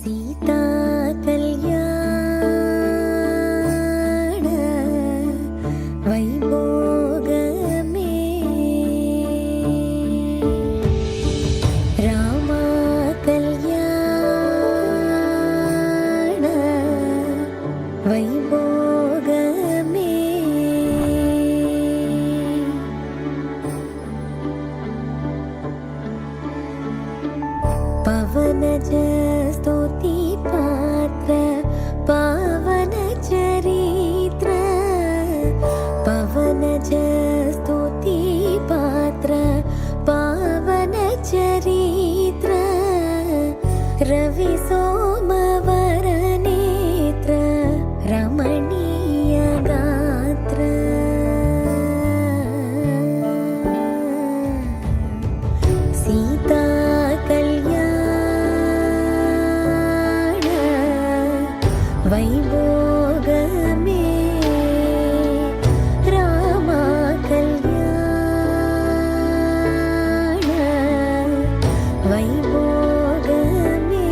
सीता कल्याण वैभोगमे राम कल्याण वैभोगमे पवनज स्तुति पात्र पावन चरित्र पवनज स्तुति पात्र पावन चरित्र रवि सोमवर नेत्र रमणीय गात्र सीता वैभोगमे राम कल्याण वैभोगमे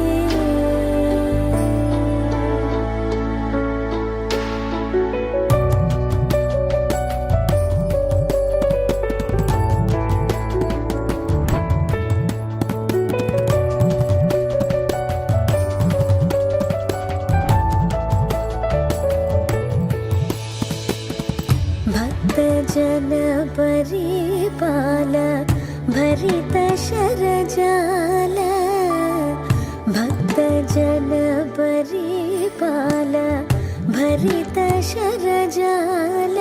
भक्तजन परिपाल भरित शरजाल भक्तजन परिपाल भरित शरजाल